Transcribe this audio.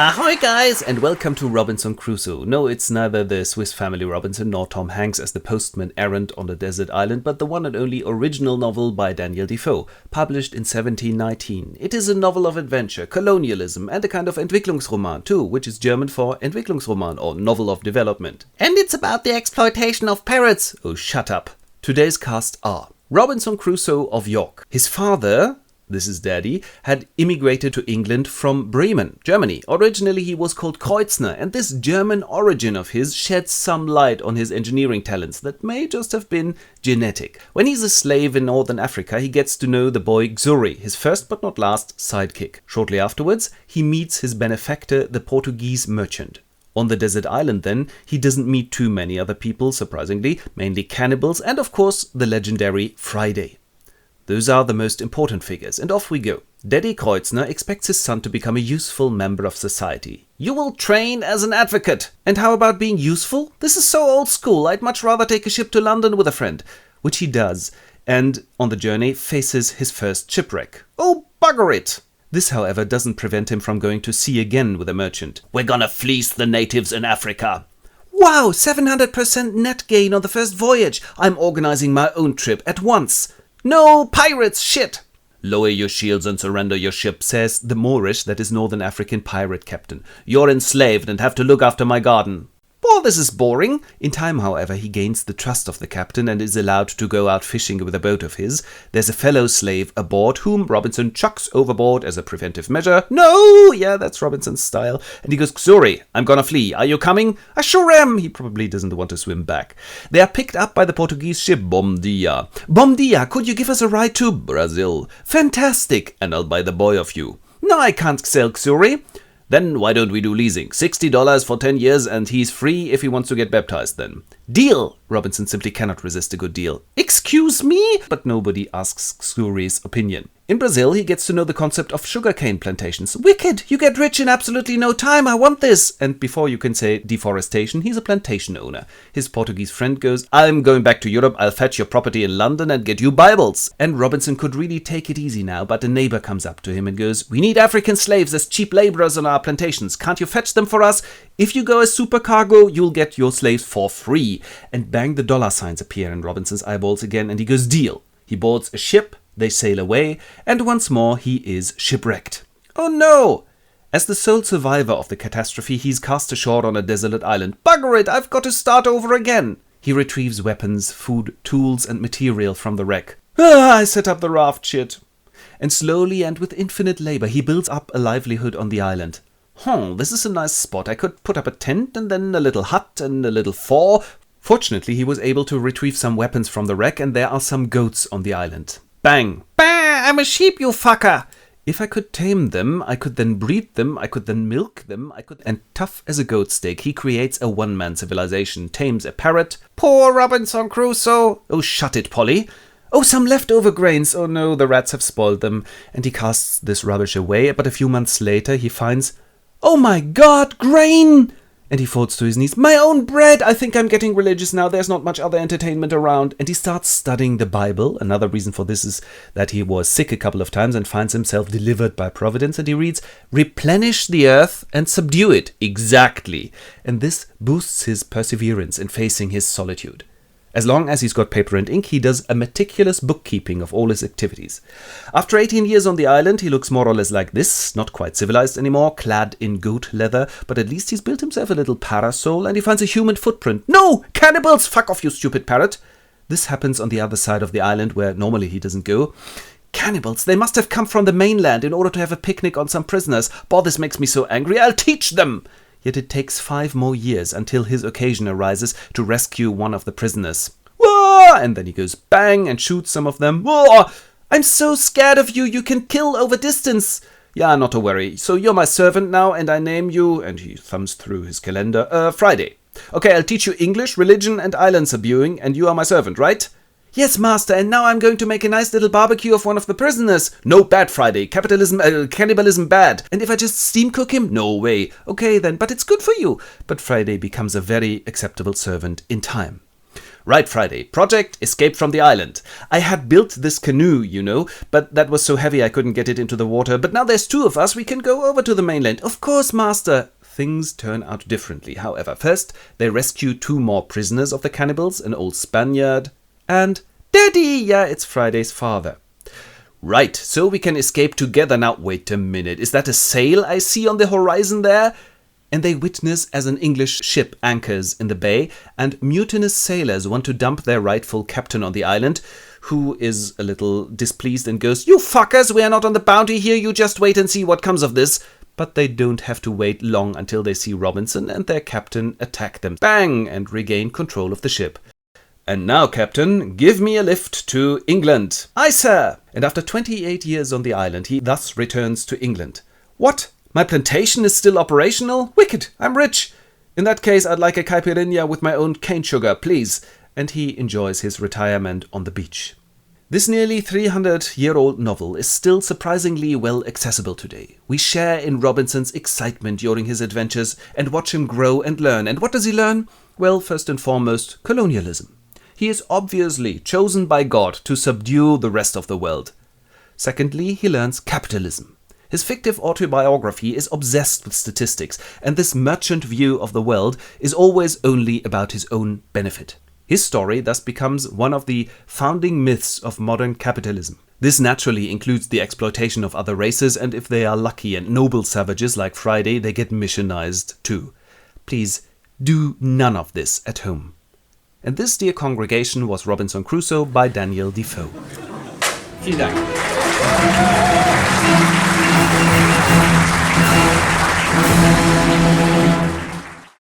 Ahoy guys, and welcome to Robinson Crusoe. No, it's neither the Swiss Family Robinson nor Tom Hanks as the postman errant on a desert island, but the one and only original novel by Daniel Defoe, published in 1719. It is a novel of adventure, colonialism, and a kind of Entwicklungsroman too, which is German for Entwicklungsroman or novel of development. And it's about the exploitation of parrots. Oh, shut up. Today's cast are Robinson Crusoe of York. His father, this is Daddy, had immigrated to England from Bremen, Germany. Originally he was called Kreutzner, and this German origin of his sheds some light on his engineering talents that may just have been genetic. When he's a slave in northern Africa, he gets to know the boy Xuri, his first but not last sidekick. Shortly afterwards, he meets his benefactor, the Portuguese merchant. On the desert island then, he doesn't meet too many other people, surprisingly, mainly cannibals, and of course the legendary Friday. Those are the most important figures, and off we go. Daddy Kreutzner expects his son to become a useful member of society. You will train as an advocate. And how about being useful? This is so old school, I'd much rather take a ship to London with a friend. Which he does, and on the journey faces his first shipwreck. Oh, bugger it! This, however, doesn't prevent him from going to sea again with a merchant. We're gonna fleece the natives in Africa. Wow, 700% net gain on the first voyage. I'm organizing my own trip at once. No, pirates, shit! Lower your shields and surrender your ship, says the Moorish, that is Northern African pirate captain. You're enslaved and have to look after my garden. Well, this is boring. In time, however, he gains the trust of the captain and is allowed to go out fishing with a boat of his. There's a fellow slave aboard whom Robinson chucks overboard as a preventive measure. No! Yeah, that's Robinson's style. And he goes, Xuri, I'm gonna flee. Are you coming? I sure am. He probably doesn't want to swim back. They are picked up by the Portuguese ship Bom Dia. Bom Dia, could you give us a ride to Brazil? Fantastic. And I'll buy the boy of you. No, I can't sell Xuri. Then why don't we do leasing? $60 for 10 years and he's free if he wants to get baptized then. Deal! Robinson simply cannot resist a good deal. Excuse me? But nobody asks Xuri's opinion. In Brazil, he gets to know the concept of sugarcane plantations. Wicked! You get rich in absolutely no time, I want this! And before you can say deforestation, he's a plantation owner. His Portuguese friend goes, I'm going back to Europe, I'll fetch your property in London and get you Bibles. And Robinson could really take it easy now, but a neighbor comes up to him and goes, we need African slaves as cheap laborers on our plantations. Can't you fetch them for us? If you go as supercargo, you'll get your slaves for free. And bang, the dollar signs appear in Robinson's eyeballs again, and he goes, deal. He boards a ship. They sail away, and once more he is shipwrecked. Oh no! As the sole survivor of the catastrophe, he's cast ashore on a desolate island. Bugger it, I've got to start over again! He retrieves weapons, food, tools, and material from the wreck. I set up the raft, shit. And slowly and with infinite labor, he builds up a livelihood on the island. This is a nice spot. I could put up a tent, and then a little hut, and a little fort. Fortunately, he was able to retrieve some weapons from the wreck, and there are some goats on the island. Bang! Bah! I'm a sheep, you fucker! If I could tame them, I could then breed them, I could then milk them, And tough as a goat steak, he creates a one-man civilization, tames a parrot. Poor Robinson Crusoe! Oh, shut it, Polly! Oh, some leftover grains! Oh no, the rats have spoiled them. And he casts this rubbish away, but a few months later he finds, oh my god, grain! And he falls to his knees. My own bread! I think I'm getting religious now. There's not much other entertainment around. And he starts studying the Bible. Another reason for this is that he was sick a couple of times and finds himself delivered by providence. And he reads, replenish the earth and subdue it. Exactly. And this boosts his perseverance in facing his solitude. As long as he's got paper and ink, he does a meticulous bookkeeping of all his activities. After 18 years on the island, he looks more or less like this, not quite civilized anymore, clad in goat leather, but at least he's built himself a little parasol, and he finds a human footprint. No! Cannibals! Fuck off, you stupid parrot! This happens on the other side of the island, where normally he doesn't go. Cannibals! They must have come from the mainland in order to have a picnic on some prisoners. Boy, this makes me so angry. I'll teach them! Yet it takes 5 more years until his occasion arises to rescue one of the prisoners. Whoa! And then he goes bang and shoots some of them. Whoa! I'm so scared of you, you can kill over distance. Yeah, not to worry. So you're my servant now, and I name you, and he thumbs through his calendar, Friday. Okay, I'll teach you English, religion, and island subduing, and you are my servant, right? Yes, master, and now I'm going to make a nice little barbecue of one of the prisoners. No, bad Friday. Cannibalism bad. And if I just steam cook him? No way. Okay then, but it's good for you. But Friday becomes a very acceptable servant in time. Right, Friday. Project Escape from the Island. I had built this canoe, you know, but that was so heavy I couldn't get it into the water. But now there's 2 of us, we can go over to the mainland. Of course, master. Things turn out differently, however. First, they rescue 2 more prisoners of the cannibals, an old Spaniard and Daddy! Yeah, it's Friday's father. Right, so we can escape together. Now, wait a minute. Is that a sail I see on the horizon there? And they witness as an English ship anchors in the bay, and mutinous sailors want to dump their rightful captain on the island, who is a little displeased and goes, "You fuckers, we are not on the bounty here, you just wait and see what comes of this." But they don't have to wait long until they see Robinson and their captain attack them. Bang! And regain control of the ship. "And now, Captain, give me a lift to England." "Aye, sir." And after 28 years on the island, he thus returns to England. "What? My plantation is still operational? Wicked, I'm rich. In that case, I'd like a caipirinha with my own cane sugar, please." And he enjoys his retirement on the beach. This nearly 300-year-old novel is still surprisingly well accessible today. We share in Robinson's excitement during his adventures and watch him grow and learn. And what does he learn? Well, first and foremost, colonialism. He is obviously chosen by God to subdue the rest of the world. Secondly, he learns capitalism. His fictive autobiography is obsessed with statistics, and this merchant view of the world is always only about his own benefit. His story thus becomes one of the founding myths of modern capitalism. This naturally includes the exploitation of other races, and if they are lucky and noble savages like Friday, they get missionized too. Please do none of this at home. And this, dear congregation, was Robinson Crusoe by Daniel Defoe. Vielen Dank.